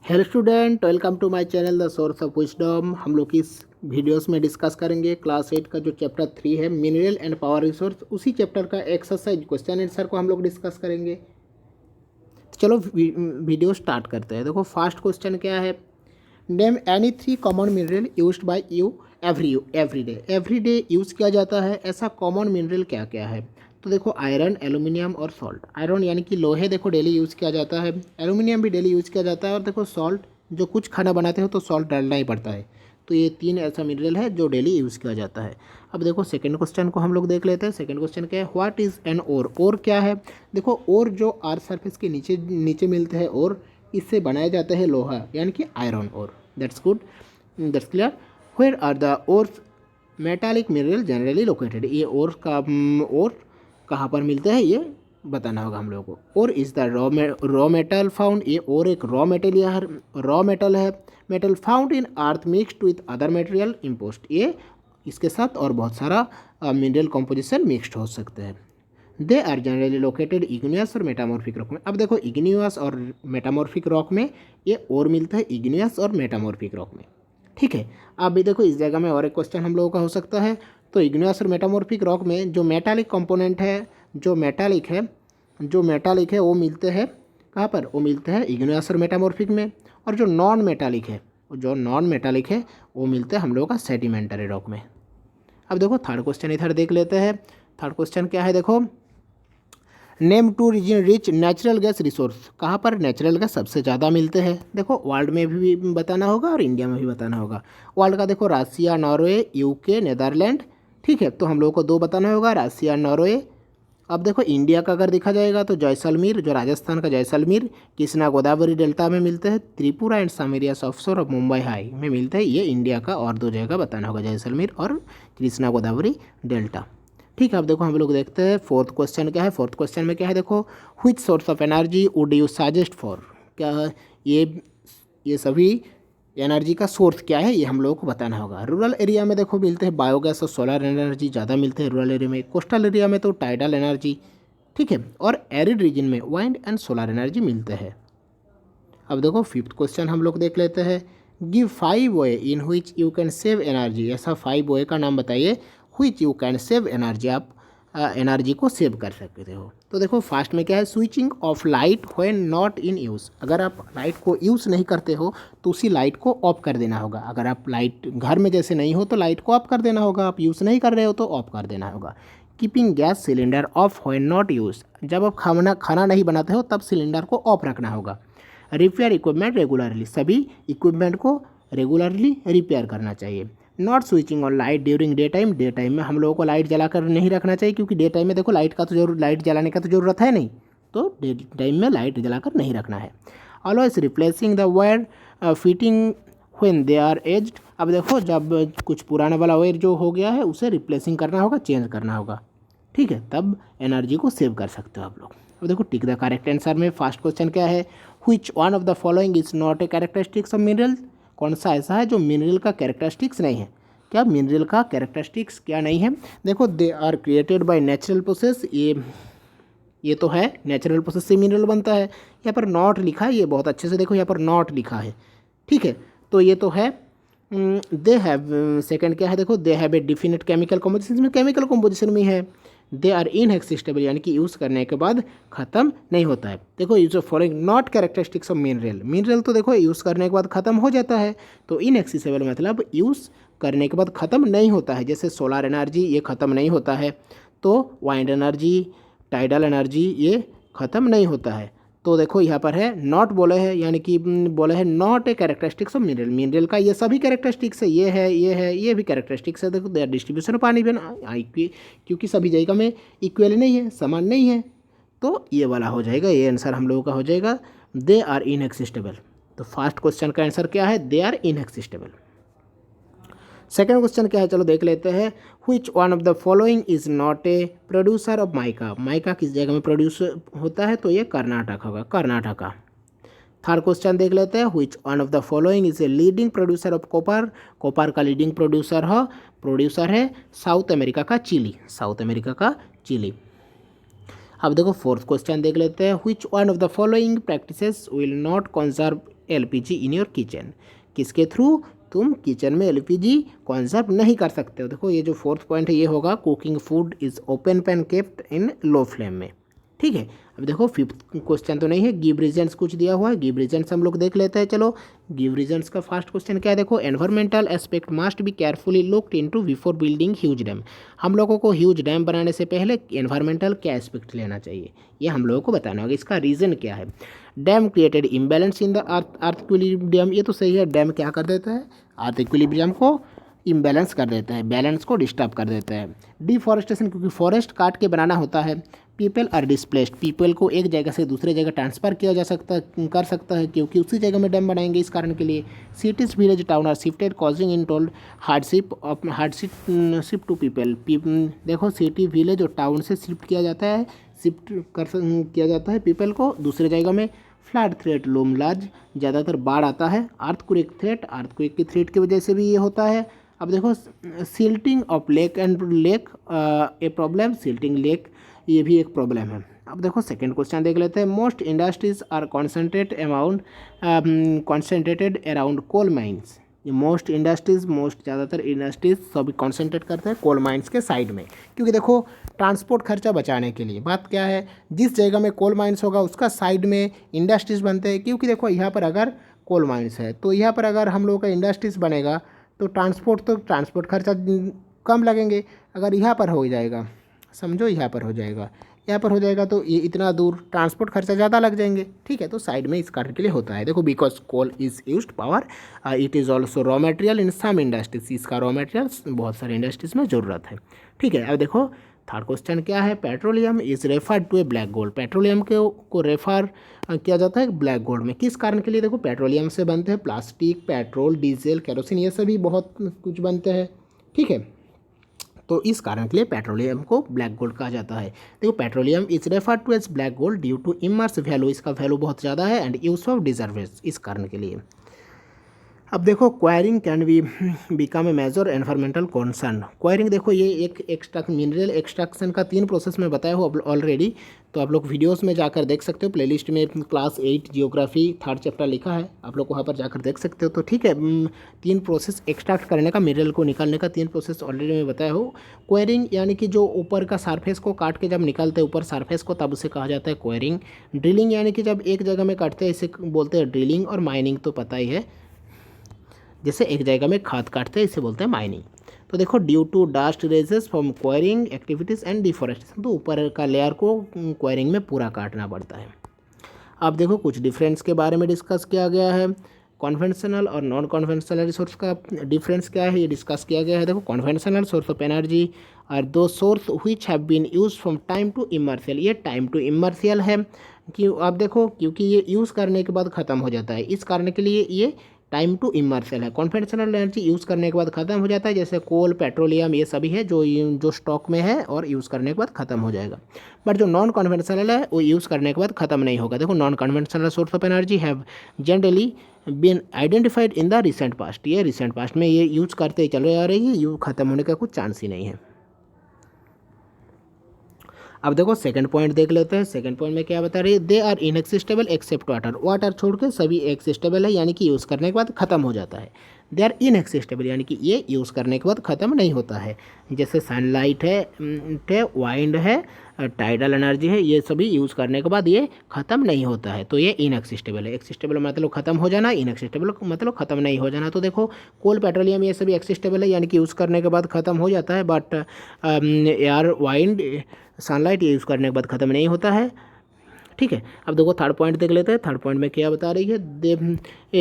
Hello student, welcome to my channel the source of wisdom. हम लोग इस videos में डिस्कस करेंगे क्लास 8 का जो चैप्टर 3 है मिनरल एंड पावर रिसोर्स, उसी चैप्टर का एक्सरसाइज क्वेश्चन आंसर को हम लोग डिस्कस करेंगे। तो चलो वीडियो स्टार्ट करते हैं। देखो फर्स्ट क्वेश्चन क्या है, name any 3 common mineral used by you every day use किया जाता है ऐसा कॉमन मिनरल क्या क्या है। तो देखो आयरन, एल्यूमिनियम और सॉल्ट। आयरन यानी कि लोहे देखो डेली यूज़ किया जाता है, एल्यूमिनियम भी डेली यूज़ किया जाता है, और देखो सॉल्ट जो कुछ खाना बनाते हो तो सॉल्ट डालना ही पड़ता है। तो ये 3 ऐसा मिनरल है जो डेली यूज़ किया जाता है। अब देखो सेकंड क्वेश्चन को हम लोग देख लेते हैं। सेकंड क्वेश्चन क्या है, व्हाट इज़ एन ओर। ओर क्या है, देखो ओर जो अर्थ सरफेस के नीचे नीचे मिलते हैं और इससे बनाया जाता है लोहा यानी कि iron ore. That's good, that's clear. Where are the ores metallic mineral generally located. ये ओर का और कहाँ पर मिलते हैं ये बताना होगा हम लोगों को। और is the raw metal found. ये और एक रॉ मेटल या रॉ मेटल है, metal found in earth mixed with other material imposed. ये इसके साथ और बहुत सारा मिनरल कॉम्पोजिशन मिक्सड हो सकते हैं। They are generally located igneous और मेटामॉर्फिक रॉक में। अब देखो इग्नियस और मेटामॉर्फिक रॉक में ये और मिलता है, इग्नियस और मेटामॉर्फिक रॉक में। ठीक है, अब भी देखो इस जगह में और एक क्वेश्चन हम लोगों का हो सकता है। तो इग्नियस और मेटामॉर्फिक रॉक में जो मेटालिक कंपोनेंट है, जो मेटालिक है वो मिलते हैं कहाँ पर, वो मिलते हैं इग्नियस और मेटामॉर्फिक में। और जो नॉन मेटालिक है वो मिलते हैं हम लोगों का सेडिमेंटरी रॉक में। अब देखो थर्ड क्वेश्चन इधर देख लेते हैं। थर्ड क्वेश्चन क्या है, देखो name to region rich natural gas resource. कहाँ पर नेचुरल गैस सबसे ज़्यादा मिलते हैं, देखो वर्ल्ड में भी बताना होगा और इंडिया में भी बताना होगा। वर्ल्ड का देखो रसिया, नॉर्वे, यूके, नेदरलैंड। ठीक है, तो हम लोगों को 2 बताना होगा, रसिया, नॉर्वे। अब देखो इंडिया का अगर देखा जाएगा तो जैसलमेर, जो राजस्थान का जैसलमेर, कृष्णा गोदावरी डेल्टा में मिलते हैं। Tripura and some areas offshore of Mumbai High में मिलते हैं। ये इंडिया का और 2 जगह बताना होगा, जैसलमेर और कृष्णा गोदावरी डेल्टा। ठीक है, अब देखो हम लोग देखते हैं फोर्थ क्वेश्चन क्या है। फोर्थ क्वेश्चन में क्या है, देखो which source of energy would you suggest for. क्या है ये सभी एनर्जी का सोर्स क्या है ये हम लोगों को बताना होगा। रूरल एरिया में देखो मिलते हैं बायोगैस और सोलर एनर्जी ज़्यादा मिलते हैं रूरल एरिया में। कोस्टल एरिया में तो टाइडल एनर्जी, ठीक है, और एरिड रीजन में वाइंड एंड सोलर एनर्जी मिलते हैं। अब देखो फिफ्थ क्वेश्चन हम लोग देख लेते हैं। Give 5 way in which you can save energy. ऐसा 5 वे का नाम बताइए which you can save energy, आप एनर्जी को सेव कर सकते हो। तो देखो फास्ट में क्या है, switching off light when not in use. अगर आप लाइट को यूज़ नहीं करते हो तो उसी लाइट को ऑफ कर देना होगा। अगर आप लाइट घर में जैसे नहीं हो तो लाइट को ऑफ कर देना होगा, आप यूज़ नहीं कर रहे हो तो ऑफ कर देना होगा। Keeping gas cylinder of when not use. जब आप खाना नहीं बनाते हो तब सिलेंडर को ऑफ रखना होगा। रिपेयर इक्विपमेंट रेगुलरली, सभी इक्विपमेंट को रेगुलरली रिपेयर करना चाहिए। Not switching on light during day time में हम लोगों को लाइट जलाकर नहीं रखना चाहिए, क्योंकि डे टाइम में देखो लाइट जलाने का तो ज़रूरत है नहीं, तो डे टाइम में लाइट जलाकर नहीं रखना है। Always replacing the wire fitting when they are aged. अब देखो जब कुछ पुराना वाला वायर जो हो गया है उसे रिप्लेसिंग करना होगा, चेंज करना होगा। ठीक है, तब एनर्जी को सेव कर सकते हो आप लोग। अब देखो टिक द करेक्ट आंसर में फर्स्ट क्वेश्चन क्या है, which one of the following is not A characteristics of mineral. कौन सा ऐसा है जो मिनरल का कैरेक्टरिस्टिक्स नहीं है। क्या मिनरल का कैरेक्टरिस्टिक्स क्या नहीं है, देखो they are created by natural process. ये तो है, नेचुरल प्रोसेस से मिनरल बनता है। यहाँ पर नॉट लिखा है, ये बहुत अच्छे से देखो यहाँ पर नॉट लिखा है। ठीक है, तो ये तो है। दे हैव, सेकंड क्या है, देखो they have a definite chemical composition में, केमिकल कॉम्पोजिशन में है। दे आर इनएक्सिस्टेबल यानी कि यूज़ करने के बाद ख़त्म नहीं होता है। देखो use of following not characteristics of mineral तो देखो यूज़ करने के बाद ख़त्म हो जाता है, तो इनएक्सेसिबल मतलब यूज़ करने के बाद ख़त्म नहीं होता है। जैसे सोलर एनर्जी ये ख़त्म नहीं होता है, तो वाइंड एनर्जी, टाइडल एनर्जी ये ख़त्म नहीं होता है। तो देखो यहाँ पर है नॉट बोले हैं, यानी कि बोले हैं not a characteristics of mineral का ये सभी कैरेक्टरिस्टिक्स है, ये भी कैरेक्टरिस्टिक्स है। देखो देयर डिस्ट्रीब्यूशन ऑफ पानी भी क्योंकि सभी जगह में इक्वल नहीं है, समान नहीं है, तो ये वाला हो जाएगा, ये आंसर हम लोगों का हो जाएगा। They are inexhaustible. तो फर्स्ट क्वेश्चन का आंसर क्या है, they are inexhaustible. Second question क्या है, चलो देख लेते हैं। Which one of the following is not a producer of mica. Mica किस जगह में प्रोड्यूस होता है, तो ये कर्नाटक होगा, कर्नाटका। थर्ड क्वेश्चन देख लेते हैं। Which one of the following is a leading producer of copper. Copper का लीडिंग प्रोड्यूसर है साउथ अमेरिका का चिली। अब देखो फोर्थ क्वेश्चन देख लेते हैं। Which one of the following practices will not conserve LPG in your kitchen, किसके through तुम किचन में LPG कंजर्व नहीं कर सकते हो। देखो ये जो फोर्थ पॉइंट है ये होगा cooking food is open pan kept in low flame में, ठीक है। अब देखो फिफ्थ क्वेश्चन तो नहीं है, गिव रीजन्स कुछ दिया हुआ है, गिव रीजन्स हम लोग देख लेते हैं। चलो गिव रीजन्स का फर्स्ट क्वेश्चन क्या है, देखो environmental aspect must be carefully looked into before building huge dam. हम लोगों को ह्यूज डैम बनाने से पहले एनवायरमेंटल क्या एस्पेक्ट लेना चाहिए, ये हम लोगों को बताना होगा। इसका रीज़न क्या है, dam created imbalance in the earth equilibrium, ये तो सही है, डैम क्या कर देता है, अर्थ इक्विलिब्रियम को इम्बैलेंस कर देता है, बैलेंस को डिस्टर्ब कर देता है। डिफॉरेस्टेशन, क्योंकि फॉरेस्ट काट के बनाना होता है। पीपल आर डिस्प्लेस्ड, पीपल को एक जगह से दूसरे जगह ट्रांसफ़र किया जा सकता कर सकता है, क्योंकि उसी जगह में डैम बनाएंगे इस कारण के लिए। Cities village town are shifted causing untold hardship to people. देखो सिटी विलेज और टाउन से शिफ्ट किया जाता है, किया जाता है पीपल को दूसरे जगह में। फ्लड थ्रेट लूम लार्ज, ज़्यादातर बाढ़ आता है। अर्थक्वेक थ्रेट, अर्थक्वेक की थ्रेट की वजह से भी ये होता है। अब देखो silting of lake and lake a problem, silting lake ये भी एक प्रॉब्लम है। अब देखो सेकंड क्वेश्चन देख लेते हैं, most industries are concentrated around coal mines. ये मोस्ट इंडस्ट्रीज, मोस्ट ज़्यादातर इंडस्ट्रीज सभी कॉन्सेंट्रेट करते हैं कोल माइंस के साइड में, क्योंकि देखो ट्रांसपोर्ट खर्चा बचाने के लिए। बात क्या है, जिस जगह में कोल माइंस होगा उसका साइड में इंडस्ट्रीज बनते हैं, क्योंकि देखो यहाँ पर अगर कोल माइंस है तो यहाँ पर अगर हम लोगों का इंडस्ट्रीज बनेगा तो ट्रांसपोर्ट खर्चा कम लगेंगे। अगर यहाँ पर हो जाएगा, समझो यहाँ पर हो जाएगा तो ये इतना दूर ट्रांसपोर्ट खर्चा ज़्यादा लग जाएंगे, ठीक है। तो साइड में इस कारण के लिए होता है। देखो because coal is used power, it is also raw material in some industries, इसका रॉ मटेरियल बहुत सारे इंडस्ट्रीज में ज़रूरत है, ठीक है। अब देखो थर्ड क्वेश्चन क्या है, petroleum is referred to a black gold. Petroleum को रेफर किया जाता है ब्लैक गोल्ड में, किस कारण के लिए, देखो पेट्रोलियम से बनते हैं प्लास्टिक, पेट्रोल, डीजल, केरोसिन, ये सभी बहुत कुछ बनते हैं, ठीक है। तो इस कारण के लिए पेट्रोलियम को ब्लैक गोल्ड कहा जाता है। देखो petroleum is refer to as black gold due to immense value, इसका वैल्यू बहुत ज़्यादा है, एंड यूज ऑफ डिजर्वेज, इस कारण के लिए। अब देखो quarrying can be become a major environmental concern. Quarrying देखो ये एक मिनरल एक्सट्रैक्शन का 3 प्रोसेस में बताया हो ऑलरेडी, तो आप लोग वीडियोस में जाकर देख सकते हो, प्लेलिस्ट में क्लास 8 जियोग्राफी 3rd चैप्टर लिखा है, आप लोग वहाँ पर जाकर देख सकते हो। तो ठीक है, 3 प्रोसेस एक्सट्रैक्ट करने का, मिनरल को निकालने का 3 प्रोसेस ऑलरेडी मैं बताया हो। क्वायरिंग यानी कि जो ऊपर का सरफेस को काट के जब निकालते हैं ऊपर सरफेस को, तब उसे कहा जाता है क्वायरिंग। ड्रिलिंग यानी कि जब एक जगह में काटते हैं इसे बोलते हैं ड्रिलिंग, और माइनिंग तो पता ही है, जैसे एक जगह में खाद काटते हैं इसे बोलते हैं माइनिंग। तो देखो due to dust raises from quarrying activities and deforestation, तो ऊपर का लेयर को क्वायरिंग में पूरा काटना पड़ता है। अब देखो कुछ डिफरेंस के बारे में डिस्कस किया गया है, कॉन्वेंशनल और नॉन कॉन्वेंशनल रिसोर्स का डिफरेंस क्या है ये डिस्कस किया गया है। देखो कॉन्वेंशनल सोर्स ऑफ एनर्जी और दो source which have been use from time to immemorial, ये टाइम टू इमर्शियल है कि आप देखो क्योंकि ये यूज़ करने के बाद ख़त्म हो जाता है, इस कारण के लिए ये टाइम टू इमर्शियल है। कॉन्वेंशनल एनर्जी यूज़ करने के बाद ख़त्म हो जाता है, जैसे कोल, पेट्रोलियम, ये सभी है जो स्टॉक में है और यूज़ करने के बाद ख़त्म हो जाएगा। बट जो नॉन कन्वेंशनल है वो यूज़ करने के बाद ख़त्म नहीं होगा। देखो non conventional source of energy have generally been identified in the recent past, ये रिसेंट पास्ट में ये यूज़ करते ही चले आ रही है, ये ख़त्म होने का कुछ चांस ही नहीं है। अब देखो सेकंड पॉइंट देख लेते हैं, सेकंड पॉइंट में क्या बता रही है, they are inexhaustible except water, water छोड़ के सभी एक्सिस्टेबल है, यानी कि यूज़ करने के बाद ख़त्म हो जाता है। दे आर इनएक्सिस्टेबल यानी कि ये यूज़ करने के बाद ख़त्म नहीं होता है, जैसे सनलाइट है, वाइंड है, टाइडल एनर्जी है, ये सभी यूज़ करने के बाद ये ख़त्म नहीं होता है, तो ये इनएक्सिस्टेबल है। एक्सिस्टेबल मतलब ख़त्म हो जाना, इनएक्सिस्टेबल मतलब ख़त्म नहीं हो जाना। तो देखो कोल, पेट्रोलियम ये सभी एक्सिस्टेबल है, यानी कि यूज़ करने के बाद ख़त्म हो जाता है, बट एयर, वाइंड, सनलाइट ये यूज़ करने के बाद ख़त्म नहीं होता है, ठीक है। अब देखो थर्ड पॉइंट देख लेते हैं, थर्ड पॉइंट में क्या बता रही है,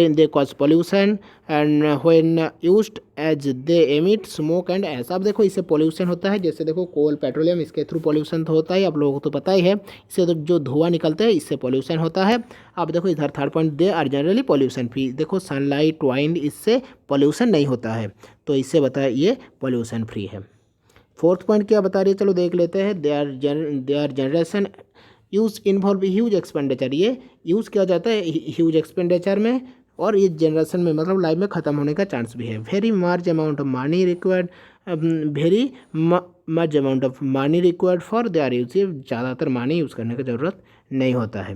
they cause pollution and when used as they emit smoke and ऐसा। अब देखो इससे पोल्यूशन होता है, जैसे देखो कोल, पेट्रोलियम, इसके थ्रू पोल्यूशन तो होता है, आप लोगों को तो पता ही है, इससे तो जो धुआं निकलता है इससे पोल्यूशन होता है। अब देखो इधर third point, they are generally pollution free, देखो सनलाइट, वाइंड, इससे पोल्यूशन नहीं होता है, तो इससे बताया ये पोल्यूशन फ्री है। फोर्थ पॉइंट क्या बता रही है, चलो देख लेते हैं, they are generation use involve huge expenditure, ये यूज़ किया जाता है ह्यूज एक्सपेंडिचर में, और ये जनरेशन में मतलब लाइफ में ख़त्म होने का चांस भी है। Very Marge amount of money required, very much amount of money required for their use, ज़्यादातर मनी यूज़ करने की ज़रूरत नहीं होता है,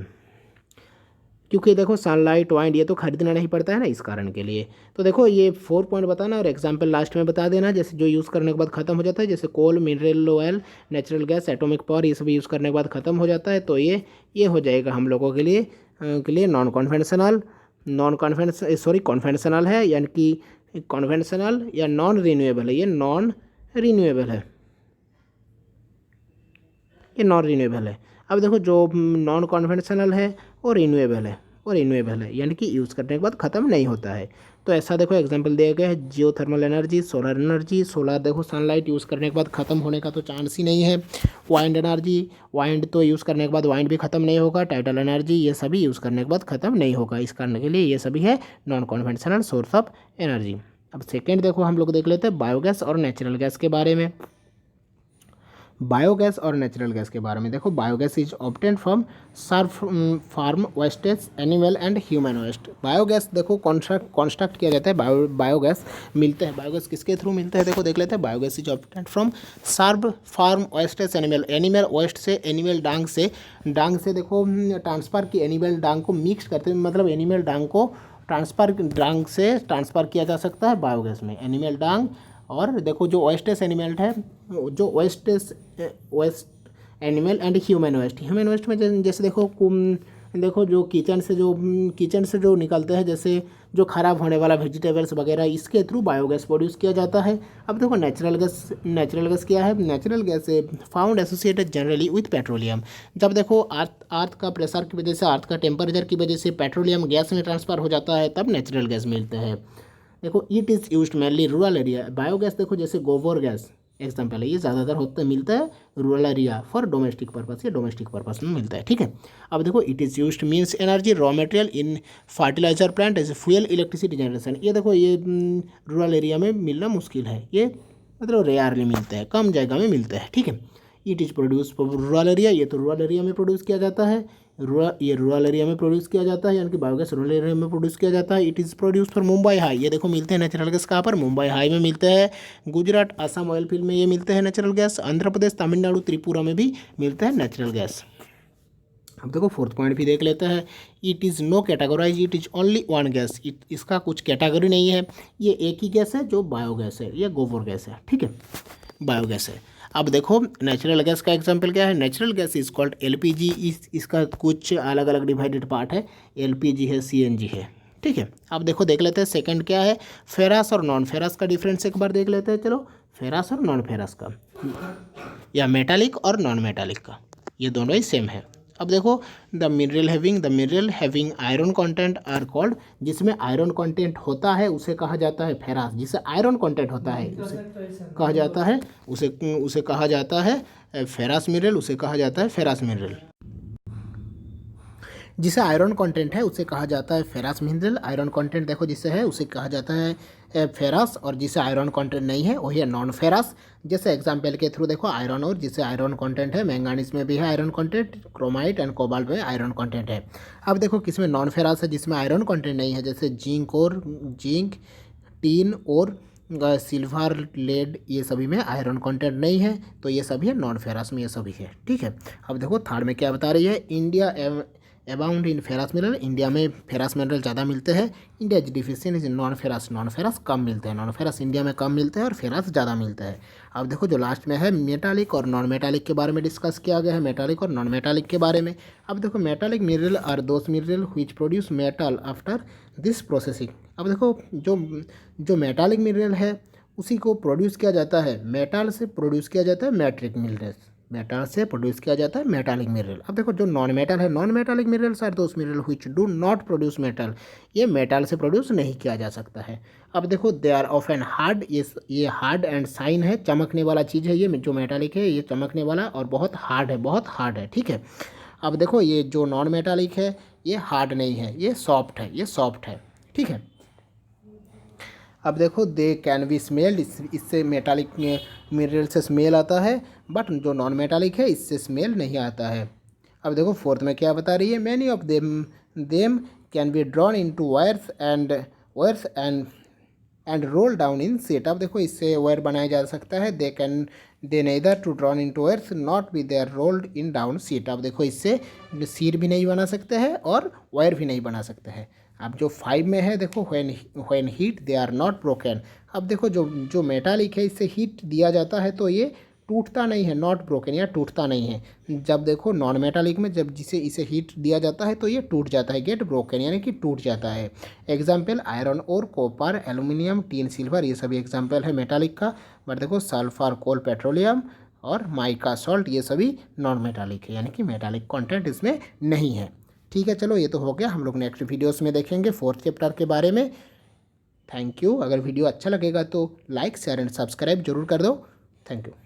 क्योंकि देखो सनलाइट वाइंड ये तो खरीदना नहीं पड़ता है ना, इस कारण के लिए। तो देखो ये 4 पॉइंट बताना और एग्जाम्पल लास्ट में बता देना, जैसे जो यूज़ करने के बाद ख़त्म हो जाता है, जैसे coal, mineral oil, natural gas, atomic power, ये सब यूज़ करने के बाद ख़त्म हो जाता है। तो ये हो जाएगा हम लोगों के लिए नॉन कॉन्वेंशनल है, यानी कि कॉन्वेंशनल या नॉन रिन्यूएबल है। ये नॉन रिन्यूएबल है, ये नॉन रिन्यूएबल है। अब देखो जो नॉन कन्वेंशनल है वो रिन्यूएबल है, यानी कि यूज़ करने के बाद ख़त्म नहीं होता है। तो ऐसा देखो एग्जांपल दिया गया है, geothermal energy, solar energy. Solar देखो सनलाइट यूज़ करने के बाद ख़त्म होने का तो चांस ही नहीं है। वाइंड एनर्जी, वाइंड तो यूज़ करने के बाद वाइंड भी ख़त्म नहीं होगा। टाइडल एनर्जी, ये सभी यूज़ करने के बाद ख़त्म नहीं होगा। इस कारण के लिए ये सभी है non conventional source of energy. अब सेकेंड देखो हम लोग देख लेते हैं बायोगैस और नेचुरल गैस के बारे में। बायोगैस और नेचुरल गैस के बारे में देखो, biogas is obtain from surf farm wastage, animal and human waste. Biogas देखो कॉन्स्ट्रक्ट किया जाता है, बायोगैस मिलते हैं। बायोगैस किसके थ्रू मिलते हैं, देखो देख लेते हैं। Biogas is obtain from surf farm wastage, animal waste से, एनिमल डांग से देखो ट्रांसफ़र की, एनिमल डांग को मिक्स करते हैं, मतलब एनिमल डांग को डांग से ट्रांसफ़र किया जा सकता है बायोगैस में, एनिमल डांग। और देखो जो वेस्टेज एनिमल है, जो waste animal and human waste में जैसे देखो जो किचन से जो निकलते हैं, जैसे जो ख़राब होने वाला वेजिटेबल्स वगैरह, इसके थ्रू बायोगैस प्रोड्यूस किया जाता है। अब देखो नेचुरल गैस क्या है। Natural gas found associated generally with petroleum. जब देखो अर्थ का प्रेशर की वजह से, अर्थ का टेम्परेचर की वजह से पेट्रोलियम गैस में ट्रांसफ़र हो जाता है, तब नेचुरल गैस मिलते हैं। देखो it is used mainly rural area. Biogas देखो जैसे गोबर गैस एग्जाम्पल है, ये ज़्यादातर मिलता है rural area for domestic purpose, ये डोमेस्टिक पर्पस में मिलता है, ठीक है। अब देखो it is used means energy raw material in fertiliser plant as fuel electricity generation. ये देखो ये रूरल एरिया में मिलना मुश्किल है, ये मतलब रेयरली मिलता है, कम जगह में मिलता है, ठीक है। It is produce for rural area, ये तो रूरल एरिया में प्रोड्यूस किया जाता है। रूरल एरिया में प्रोड्यूस किया जाता है, यानी कि बायोगैस रूरल एरिया में प्रोड्यूस किया जाता है। It is produce for Mumbai high, ये देखो मिलते हैं नेचुरल गैस कहाँ पर, मुंबई हाई में मिलते हैं। गुजरात, असम ऑयल फील्ड में ये मिलते हैं नेचुरल गैस। आंध्र प्रदेश, तमिलनाडु, त्रिपुरा में भी मिलता है नेचुरल गैस। अब देखो फोर्थ पॉइंट भी देख लेते हैं। It is no categorise, it is only one gas. इसका कुछ कैटेगरी नहीं है, ये एक ही गैस है जो बायोगैस है, ये गोबर गैस है, ठीक है, बायोगैस है। अब देखो नेचुरल गैस का एग्जांपल क्या है। Natural gas is called LPG. इसका कुछ अलग अलग डिवाइडेड पार्ट है, एलपीजी है, सीएनजी है, ठीक है। अब देखो देख लेते हैं सेकंड क्या है, फेरस और नॉन फेरस का डिफरेंस एक बार देख लेते हैं। चलो फेरस और नॉन फेरस का, या मेटालिक और नॉन मेटालिक का, ये दोनों ही सेम है। अब देखो the mineral having iron content are called, जिसमें आयरन कंटेंट होता है उसे कहा जाता है फेरस। जिसे आयरन कंटेंट होता है उसे कहा जाता है फेरस मिनरल, उसे कहा जाता है फेरस मिनरल। जिसे आयरन कंटेंट है उसे कहा जाता है फेरस मिनरल। आयरन कंटेंट देखो जिसे है उसे कहा जाता है फेरस, और जिसे आयरन कंटेंट नहीं है वही है नॉन फेरस। जैसे एग्जांपल के थ्रू देखो आयरन और जिसे आयरन कंटेंट है, मैंगानीज में भी है iron content, chromite and cobalt में आयरन कंटेंट है। अब देखो किसमें नॉन फेरस है, जिसमें आयरन कंटेंट नहीं है, जैसे जिंक, टीन और सिल्वर, लेड, ये सभी में आयरन कंटेंट नहीं है, तो ये सभी है नॉन फेरस में, ये सभी है, ठीक है। अब देखो थर्ड में क्या बता रही है, India abound in ferrous mineral. India में फेरस मिनरल ज़्यादा मिलते हैं। India is deficient in non ferrous कम मिलते हैं। नॉन फेरस इंडिया में कम मिलते हैं और फेरस ज़्यादा मिलता है। अब देखो जो लास्ट में है मेटालिक और नॉन मेटालिक के बारे में डिस्कस किया गया है, मेटालिक और नॉन मेटालिक के बारे में। अब देखो metallic mineral are those mineral which produce metal after this processing. अब देखो जो मेटालिक मिनरल है उसी को प्रोड्यूस किया जाता है, मेटल से प्रोड्यूस किया जाता है मेट्रिक मिनरल्स, मेटल से प्रोड्यूस किया जाता है मेटालिक मिनरल। अब देखो जो नॉन मेटल है, non metallic minerals are those mineral which do not produce metal, ये मेटल से प्रोड्यूस नहीं किया जा सकता है। अब देखो दे आर ऑफन हार्ड, ये हार्ड एंड शाइन है, चमकने वाला चीज़ है। ये जो मेटालिक है ये चमकने वाला और बहुत हार्ड है, ठीक है। अब देखो ये जो नॉन मेटालिक है ये हार्ड नहीं है, ये सॉफ्ट है, ठीक है। अब देखो दे कैन बी स्मेल्ड, इससे मेटालिक मिनरल से स्मेल आता है, बट जो नॉन मेटालिक है इससे स्मेल नहीं आता है। अब देखो फोर्थ में क्या बता रही है, many of them can be drawn into wires and and roll down in sheet. अब देखो इससे वायर बनाया जा सकता है। They neither to drawn into wires not be there rolled in down sheet. अब देखो इससे सीट भी नहीं बना सकते हैं और वायर भी नहीं बना सकते हैं। अब जो 5 में है देखो when heat they are not broken. अब देखो जो जो मेटालिक है इससे हीट दिया जाता है तो ये टूटता नहीं है, नॉट ब्रोकन या टूटता नहीं है। जब देखो नॉन मेटालिक में जब जिसे इसे हीट दिया जाता है तो ये टूट जाता है, गेट ब्रोकन यानी कि टूट जाता है। एग्जाम्पल आयरन और कॉपर, एल्यूमिनियम, टीन, सिल्वर, ये सभी एग्जाम्पल है मेटालिक का। बट देखो सल्फर, कोल, पेट्रोलियम और माइका सॉल्ट ये सभी नॉन मेटालिक है, यानी कि मेटालिक कंटेंट इसमें नहीं है। ठीक है, चलो ये तो हो गया। हम लोग नेक्स्ट वीडियोस में देखेंगे 4th चैप्टर के बारे में। Thank you. अगर वीडियो अच्छा लगेगा तो लाइक, शेयर एंड सब्सक्राइब जरूर कर दो। Thank you.